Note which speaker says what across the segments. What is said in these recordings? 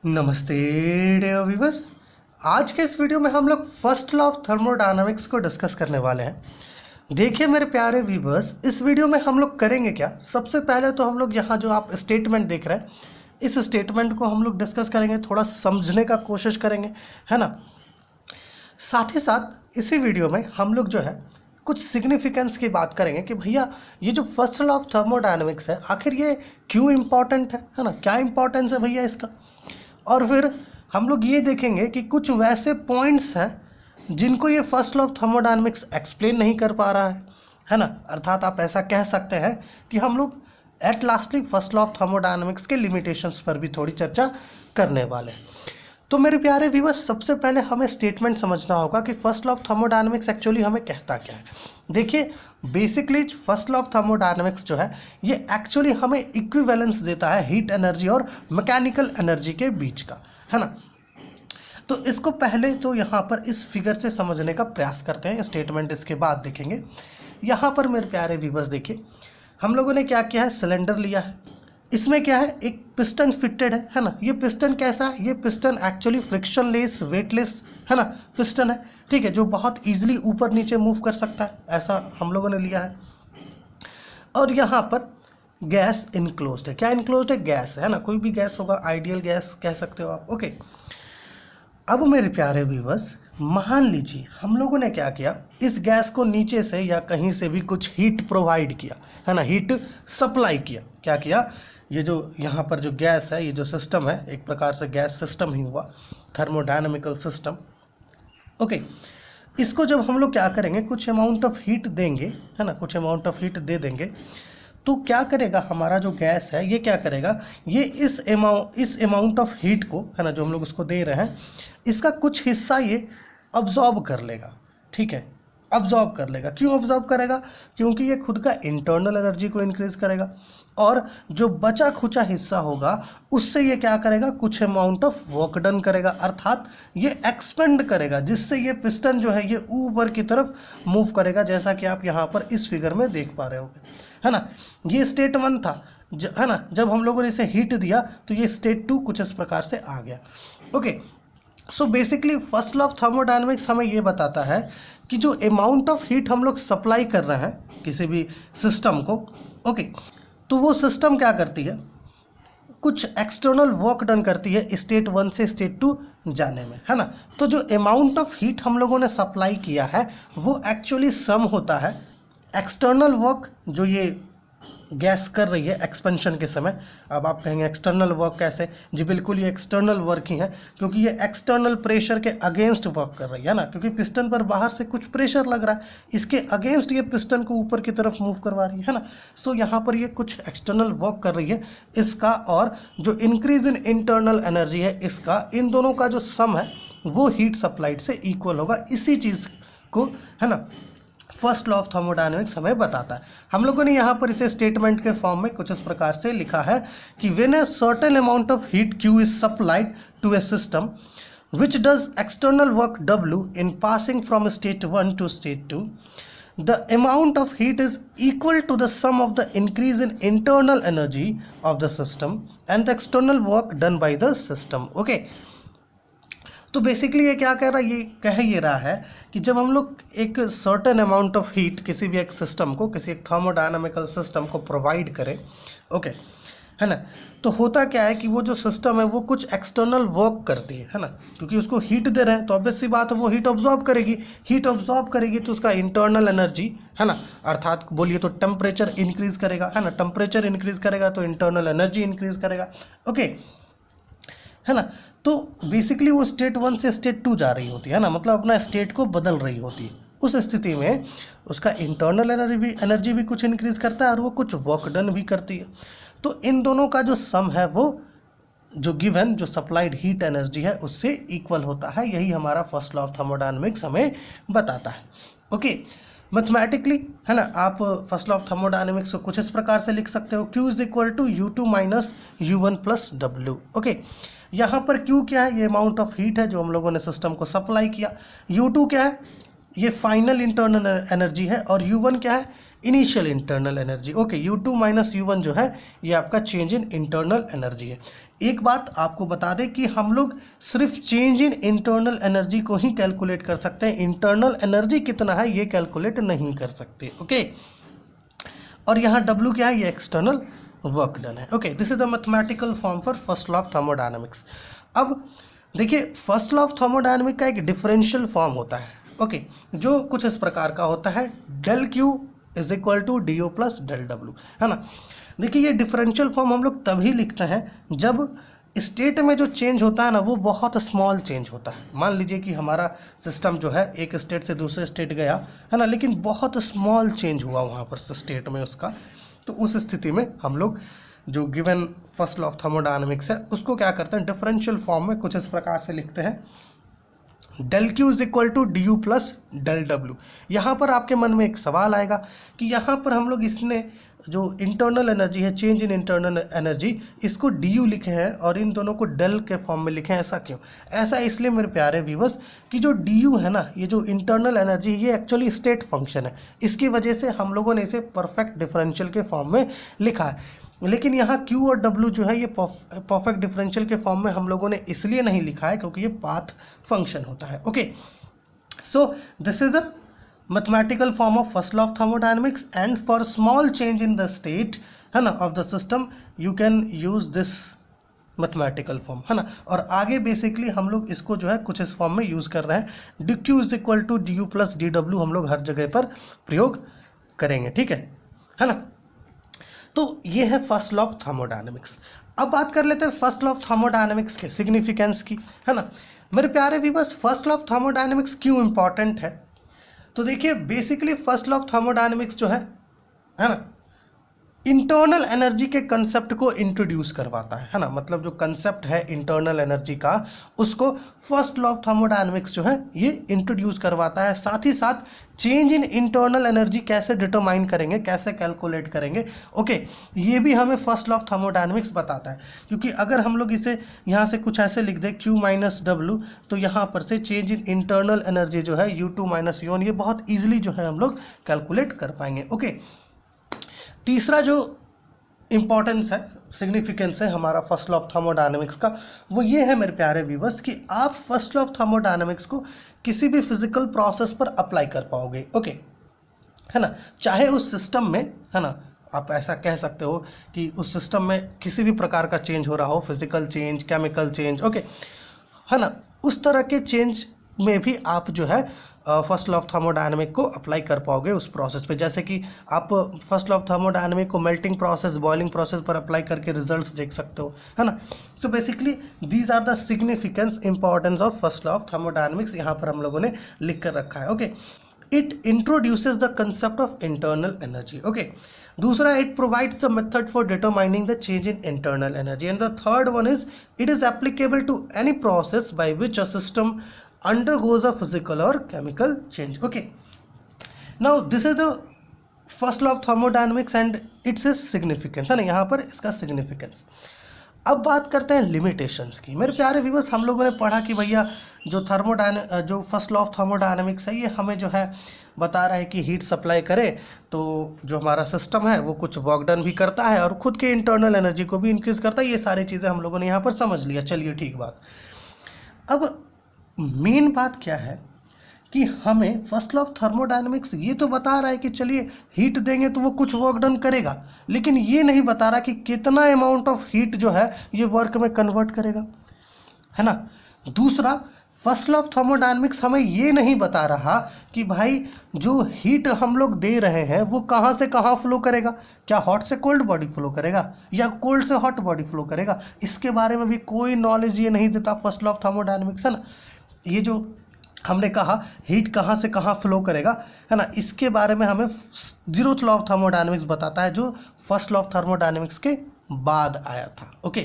Speaker 1: नमस्ते dear viewers. आज के इस वीडियो में हम लोग फर्स्ट लॉ ऑफ थर्मोडायनामिक्स को डिस्कस करने वाले हैं। देखिए मेरे प्यारे व्यूअर्स, इस वीडियो में हम लोग करेंगे क्या। सबसे पहले तो हम लोग यहाँ जो आप स्टेटमेंट देख रहे हैं, इस स्टेटमेंट को हम लोग डिस्कस करेंगे, थोड़ा समझने का कोशिश करेंगे, है ना। साथ ही साथ इसी वीडियो में हम लोग जो है कुछ सिग्निफिकेंस की बात करेंगे कि भैया ये जो फर्स्ट लॉ ऑफ थर्मोडायनामिक्स है, आखिर ये क्यों इम्पॉर्टेंट है ना, क्या इंपॉर्टेंस है भैया इसका। और फिर हम लोग ये देखेंगे कि कुछ वैसे पॉइंट्स हैं जिनको ये first law of thermodynamics explain नहीं कर पा रहा है ना। अर्थात आप ऐसा कह सकते हैं कि हम लोग at lastly first law of thermodynamics के लिमिटेशंस पर भी थोड़ी चर्चा करने वाले हैं। तो मेरे प्यारे व्यूअर्स, सबसे पहले हमें स्टेटमेंट समझना होगा कि first law of thermodynamics actually हमें कहता क्या है। देखिए basically first law of thermodynamics जो है ये एक्चुअली हमें इक्विवेलेंस देता है हीट एनर्जी और मैकेनिकल एनर्जी के बीच का, है ना। तो इसको पहले तो यहाँ पर इस फिगर से समझने का प्रयास करते हैं, स्टेटमेंट इसके बाद देखेंगे। यहाँ पर मेरे प्यारे व्यूअर्स देखिए, हम लोगों ने क्या किया है, सिलेंडर लिया है, इसमें क्या है, एक पिस्टन फिटेड है ना। ये पिस्टन कैसा है, ये पिस्टन एक्चुअली फ्रिक्शनलेस वेटलेस है ना पिस्टन है, ठीक है, जो बहुत इजीली ऊपर नीचे मूव कर सकता है, ऐसा हम लोगों ने लिया है। और यहाँ पर गैस इनक्लोज्ड है। क्या इनक्लोज्ड है, गैस है ना, कोई भी गैस होगा, आइडियल गैस कह सकते हो आप, ओके। अब मेरे प्यारे व्यूअर्स, मान लीजिए हम लोगों ने क्या किया, इस गैस को नीचे से या कहीं से भी कुछ हीट प्रोवाइड किया, है ना, हीट सप्लाई किया। क्या किया, ये जो यहाँ पर जो गैस है, ये जो सिस्टम है, एक प्रकार से गैस सिस्टम ही हुआ, थर्मोडायनामिकल सिस्टम, ओके। इसको जब हम लोग क्या करेंगे, कुछ अमाउंट ऑफ हीट देंगे, है ना, कुछ अमाउंट ऑफ हीट दे देंगे, तो क्या करेगा हमारा जो गैस है, ये क्या करेगा, ये इस अमाउंट ऑफ हीट को, है ना, जो हम लोग उसको दे रहे हैं, इसका कुछ हिस्सा ये अब्जॉर्ब कर लेगा, ठीक है, अब्जॉर्ब कर लेगा। क्यों अब्जॉर्ब करेगा, क्योंकि ये खुद का इंटरनल एनर्जी को इंक्रीज करेगा, और जो बचा खुचा हिस्सा होगा उससे ये क्या करेगा, कुछ अमाउंट ऑफ वर्क डन करेगा, अर्थात ये एक्सपेंड करेगा, जिससे ये पिस्टन जो है ये ऊपर की तरफ मूव करेगा, जैसा कि आप यहाँ पर इस फिगर में देख पा रहे होंगे, है ना। ये स्टेट 1 था, है ना, जब हम लोगों ने इसे हीट दिया तो ये स्टेट 2 कुछ इस प्रकार से आ गया, okay. So basically first law of thermodynamics हमें ये बताता है कि जो अमाउंट ऑफ हीट हम लोग सप्लाई कर रहे हैं किसी भी सिस्टम को, ओके, तो वो सिस्टम क्या करती है, कुछ एक्सटर्नल वर्क डन करती है स्टेट 1 से स्टेट 2 जाने में, है ना। तो जो अमाउंट ऑफ हीट हम लोगों ने सप्लाई किया है वो एक्चुअली सम होता है एक्सटर्नल वर्क जो ये गैस कर रही है एक्सपेंशन के समय। अब आप कहेंगे एक्सटर्नल वर्क कैसे, जी बिल्कुल ये एक्सटर्नल वर्क ही है, क्योंकि ये एक्सटर्नल प्रेशर के अगेंस्ट वर्क कर रही है ना, क्योंकि पिस्टन पर बाहर से कुछ प्रेशर लग रहा है, इसके अगेंस्ट ये पिस्टन को ऊपर की तरफ मूव करवा रही है ना। सो यहाँ पर ये कुछ एक्सटर्नल वर्क कर रही है इसका, और जो इंक्रीज इन इंटरनल एनर्जी है इसका, इन दोनों का जो सम है वो हीट सप्लाइड से इक्वल होगा। इसी चीज़ को, है ना, फर्स्ट लॉ ऑफ थर्मोडायनामिक्स हमें बताता है। हम लोगों ने यहाँ पर इसे स्टेटमेंट के फॉर्म में कुछ इस प्रकार से लिखा है कि when a certain amount of heat Q is supplied to a system which does external work W in passing from state 1 to state 2, the amount of heat is equal to the sum of the increase in internal energy of the system and the external work done by the system, okay। तो basically ये क्या कह रहा है, ये कह ये रहा है कि जब हम लोग एक सर्टेन अमाउंट ऑफ हीट किसी भी एक सिस्टम को, किसी एक थर्मोडायनामिकल सिस्टम को प्रोवाइड करें, ओके, है ना, तो होता क्या है कि वो जो सिस्टम है वो कुछ एक्सटर्नल वर्क करती है ना, क्योंकि उसको हीट दे रहे हैं तो ऑब्वियस सी बात है वो हीट ऑब्जॉर्ब करेगी, हीट ऑब्जॉर्ब करेगी तो उसका इंटरनल एनर्जी, है ना, अर्थात बोलिए तो टेम्परेचर इंक्रीज करेगा, है ना, टेम्परेचर इंक्रीज करेगा तो इंटरनल एनर्जी इंक्रीज करेगा, ओके, है ना। तो बेसिकली वो स्टेट 1 से स्टेट 2 जा रही होती है ना, मतलब अपना स्टेट को बदल रही होती है। उस स्थिति में उसका इंटरनल एनर्जी भी कुछ इंक्रीज करता है और वो कुछ वर्क डन भी करती है। तो इन दोनों का जो सम है वो जो गिवन जो सप्लाइड हीट एनर्जी है उससे इक्वल होता है। यही हमारा फर्स्ट लॉ ऑफ थर्मोडायनामिक्स हमें बताता है, ओके। मैथमेटिकली, है ना, आप फर्स्ट लॉ ऑफ थर्मोडायनामिक्स को कुछ इस प्रकार से लिख सकते हो, Q is equal to U2 minus U1 plus W, okay. यहाँ पर Q क्या है, ये अमाउंट ऑफ हीट है जो हम लोगों ने सिस्टम को सप्लाई किया। U2 क्या है, ये फाइनल इंटरनल एनर्जी है, और U1 क्या है, initial internal energy. Okay, U2 minus U1 जो है ये आपका चेंज इन इंटरनल एनर्जी है। एक बात आपको बता दें कि हम लोग सिर्फ चेंज इन इंटरनल एनर्जी को ही कैलकुलेट कर सकते हैं, इंटरनल एनर्जी कितना है ये कैलकुलेट नहीं कर सकते। ओके, और यहाँ W क्या है, ये एक्सटर्नल वर्क डन है। Okay, this is the mathematical form for first law of thermodynamics. अब देखिए, फर्स्ट लॉ ऑफ थर्मोडायनामिक का एक डिफरेंशियल फॉर्म होता है। ओके, जो कुछ इस प्रकार का होता है, del Q is equal to D O plus del W, है ना। देखिए, ये डिफरेंशियल फॉर्म हम लोग तभी लिखते हैं जब स्टेट में जो चेंज होता है ना वो बहुत स्मॉल चेंज होता है। मान लीजिए कि हमारा सिस्टम जो है एक स्टेट से दूसरे स्टेट गया, है ना, लेकिन बहुत स्मॉल चेंज हुआ वहाँ पर स्टेट में उसका, तो उस स्थिति में हम लोग जो given first law of thermodynamics है उसको क्या करते हैं, डिफरेंशियल फॉर्म में कुछ इस प्रकार से लिखते हैं, del Q is equal to D U plus del W. यहाँ पर आपके मन में एक सवाल आएगा कि यहाँ पर हम लोग इसने जो इंटरनल एनर्जी है, चेंज इन इंटरनल एनर्जी, इसको डी यू लिखे हैं और इन दोनों को डेल के फॉर्म में लिखे हैं, ऐसा क्यों? ऐसा इसलिए मेरे प्यारे व्यूअर्स कि जो डी यू है ना, ये जो इंटरनल एनर्जी है, ये एक्चुअली स्टेट फंक्शन है, इसकी वजह से हम लोगों ने इसे परफेक्ट डिफरेंशियल के फॉर्म में लिखा है। लेकिन यहाँ Q और W जो है ये परफेक्ट डिफरेंशियल के फॉर्म में हम लोगों ने इसलिए नहीं लिखा है क्योंकि ये पाथ फंक्शन होता है। Okay, so this is the mathematical form of first law of thermodynamics, and for small change in the state, है ना, of the system, you can use this mathematical form, है ना। और आगे बेसिकली हम लोग इसको जो है कुछ इस फॉर्म में यूज़ कर रहे हैं, D Q is equal to D U plus D W हम लोग हर जगह पर प्रयोग करेंगे, ठीक है ना। तो ये है फर्स्ट लॉ ऑफ थर्मोडायनामिक्स। अब बात कर लेते हैं फर्स्ट लॉ ऑफ थर्मोडायनामिक्स के सिग्निफिकेंस की, है ना। मेरे प्यारे viewers, first law of thermodynamics क्यों इंपॉर्टेंट है? तो देखिए, basically first law of thermodynamics जो है ना, इंटरनल एनर्जी के कंसेप्ट को इंट्रोड्यूस करवाता है ना। मतलब जो कंसेप्ट है इंटरनल एनर्जी का, उसको फर्स्ट लॉ ऑफ थर्मोडायनामिक्स जो है ये इंट्रोड्यूस करवाता है। साथ ही साथ चेंज इन इंटरनल एनर्जी कैसे डिटरमाइन करेंगे, कैसे कैलकुलेट करेंगे, ओके, ये भी हमें फर्स्ट लॉ ऑफ थर्मोडायनामिक्स बताता है। क्योंकि अगर हम लोग इसे यहाँ से कुछ ऐसे लिख दें Q माइनस डब्ल्यू, तो यहाँ पर से चेंज इन इंटरनल एनर्जी जो है U2 माइनस U1, ये बहुत ईजिली जो है हम लोग कैलकुलेट कर पाएंगे। ओके, तीसरा जो इम्पॉर्टेंस है, सिग्निफिकेंस है हमारा फर्स्ट लॉ ऑफ थर्मोडायनामिक्स का, वो ये है मेरे प्यारे व्यूअर्स कि आप फर्स्ट लॉ ऑफ थर्मोडायनामिक्स को किसी भी फिजिकल प्रोसेस पर अप्लाई कर पाओगे। ओके, है ना, चाहे उस सिस्टम में, है ना, आप ऐसा कह सकते हो कि उस सिस्टम में किसी भी प्रकार का चेंज हो रहा हो, physical change, chemical change, okay, है ना, उस तरह के चेंज में भी आप जो है फर्स्ट लॉ ऑफ थर्मोडायनामिक को अप्लाई कर पाओगे उस प्रोसेस पे। जैसे कि आप फर्स्ट लॉ ऑफ थर्मोडायनामिक को मेल्टिंग प्रोसेस, बॉइलिंग प्रोसेस पर अप्लाई करके रिजल्ट्स देख सकते हो, है ना। So basically these are the significance importance of first law of thermodynamics, यहाँ पर हम लोगों ने लिख कर रखा है। Okay, it introduces the concept of internal energy. Okay, दूसरा, it provides the method for determining the change in internal energy, and the third one is it is applicable to any process by which a system undergoes a physical or chemical change. Okay, now this is the first law of thermodynamics and its significance, है ना, यहाँ पर इसका significance। अब बात करते हैं limitations की। मेरे प्यारे व्यूअर्स, हम लोगों ने पढ़ा कि भैया जो फर्स्ट लॉ ऑफ थर्मोडायनामिक्स है, ये हमें जो है बता रहा है कि हीट सप्लाई करे तो जो हमारा सिस्टम है वो कुछ वर्क डन भी करता है और खुद के इंटरनल एनर्जी को भी इंक्रीज करता है। ये सारी चीज़ें हम लोगों ने यहाँ पर समझ लिया, चलिए ठीक बात। अब मेन बात क्या है कि हमें फर्स्ट लॉ ऑफ थर्मोडायनामिक्स ये तो बता रहा है कि चलिए हीट देंगे तो वो कुछ वर्क डन करेगा, लेकिन ये नहीं बता रहा कि कितना अमाउंट ऑफ हीट जो है ये वर्क में कन्वर्ट करेगा, है ना। दूसरा, फर्स्ट लॉ ऑफ थर्मोडायनामिक्स हमें ये नहीं बता रहा कि भाई जो हीट हम लोग दे रहे हैं वो कहाँ से कहाँ फ्लो करेगा, क्या हॉट से कोल्ड बॉडी फ्लो करेगा या कोल्ड से हॉट बॉडी फ्लो करेगा, इसके बारे में भी कोई नॉलेज ये नहीं देता फर्स्ट लॉ ऑफ थर्मोडायनामिक्स, है ना। ये जो हमने कहा हीट कहाँ से कहाँ फ्लो करेगा, है ना, इसके बारे में हमें जीरोथ लॉ ऑफ थर्मोडायनामिक्स बताता है, जो फर्स्ट लॉ ऑफ थर्मोडायनामिक्स के बाद आया था। ओके,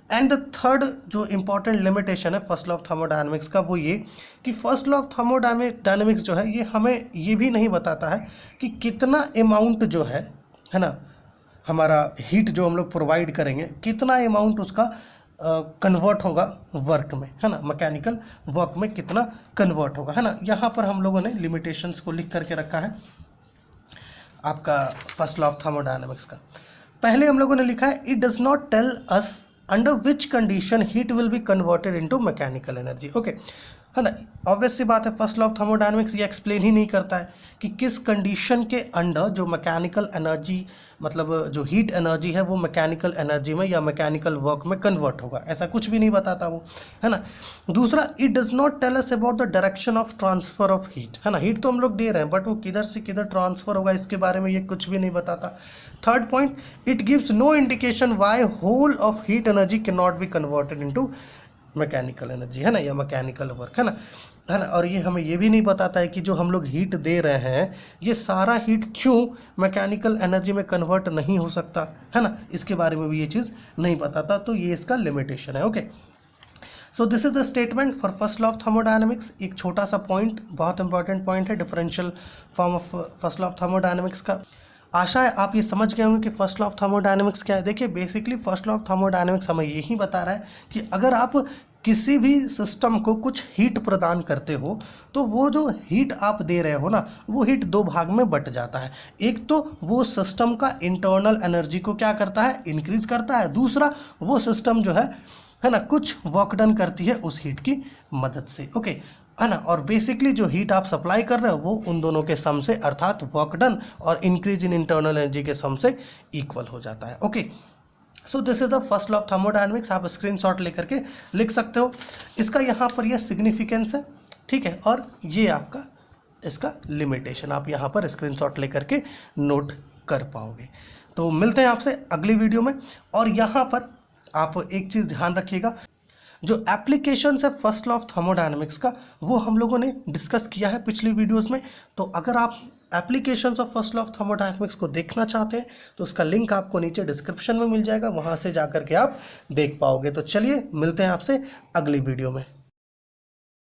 Speaker 1: एंड द थर्ड जो इम्पॉर्टेंट लिमिटेशन है फर्स्ट लॉ ऑफ थर्मोडायनामिक्स का, वो ये कि फर्स्ट लॉ ऑफ थर्मोडायनामिक्स जो है ये हमें ये भी नहीं बताता है कि कितना अमाउंट जो है ना, हमारा हीट जो हम लोग प्रोवाइड करेंगे, कितना अमाउंट उसका कन्वर्ट होगा वर्क में, है ना, मैकेनिकल वर्क में कितना कन्वर्ट होगा, है ना। यहाँ पर हम लोगों ने लिमिटेशंस को लिख करके रखा है आपका फर्स्ट लॉ ऑफ थर्मोडायनेमिक्स का। पहले हम लोगों ने लिखा है it does not tell us under which condition heat will be converted into mechanical energy, okay, है ना। ऑब्वियस सी बात है, फर्स्ट लॉ ऑफ थर्मोडायनेमिक्स ये एक्सप्लेन ही नहीं करता है कि किस कंडीशन के अंडर जो मैकेनिकल एनर्जी, मतलब जो हीट एनर्जी है वो मैकेनिकल एनर्जी में या मैकेनिकल वर्क में कन्वर्ट होगा, ऐसा कुछ भी नहीं बताता वो, है ना। दूसरा, it does not tell us about the direction of transfer of heat, है ना। हीट तो हम लोग दे रहे हैं बट वो किधर से किधर ट्रांसफर होगा इसके बारे में ये कुछ भी नहीं बताता। Third point, it gives no indication why whole of heat energy can not be converted into mechanical energy, है ना, या मैकेनिकल वर्क, है ना। और ये हमें ये भी नहीं बताता है कि जो हम लोग हीट दे रहे हैं ये सारा हीट क्यों मैकेनिकल एनर्जी में कन्वर्ट नहीं हो सकता, है ना, इसके बारे में भी ये चीज़ नहीं बताता, तो ये इसका लिमिटेशन है, okay. So this is the statement for first law of thermodynamics. एक छोटा सा पॉइंट, बहुत इंपॉर्टेंट पॉइंट है differential form of first law of thermodynamics का। आशा है आप ये समझ गए होंगे कि फर्स्ट लॉ ऑफ थर्मोडायनेमिक्स क्या है। देखिए basically first law of thermodynamics हमें यही बता रहा है कि अगर आप किसी भी सिस्टम को कुछ हीट प्रदान करते हो तो वो जो हीट आप दे रहे हो ना वो हीट दो भाग में बट जाता है। एक तो वो सिस्टम का इंटरनल एनर्जी को क्या करता है, इंक्रीज करता है। दूसरा, वो सिस्टम जो है ना, कुछ वर्क डन करती है उस हीट की मदद से, ओके, है ना। और बेसिकली जो हीट आप सप्लाई कर रहे हो वो उन दोनों के सम से अर्थात वर्क डन और इंक्रीज इन इंटरनल एनर्जी के सम से इक्वल हो जाता है, okay. So this is the first law of thermodynamics. आप स्क्रीनशॉट लेकर के लिख सकते हो। इसका यहाँ पर यह सिग्निफिकेंस है, ठीक है, और ये आपका इसका लिमिटेशन आप यहाँ पर स्क्रीनशॉट लेकर के नोट कर पाओगे। तो मिलते हैं आपसे अगली वीडियो में। और यहाँ पर आप एक चीज़ ध्यान रखिएगा, जो एप्लीकेशंस है फर्स्ट लॉ ऑफ थर्मोडायनेमिक्स का वो हम लोगों ने डिस्कस किया है पिछली वीडियोस में। तो अगर आप applications of first law of thermodynamics को देखना चाहते हैं तो उसका लिंक आपको नीचे डिस्क्रिप्शन में मिल जाएगा, वहाँ से जाकर के आप देख पाओगे। तो चलिए मिलते हैं आपसे अगली वीडियो में।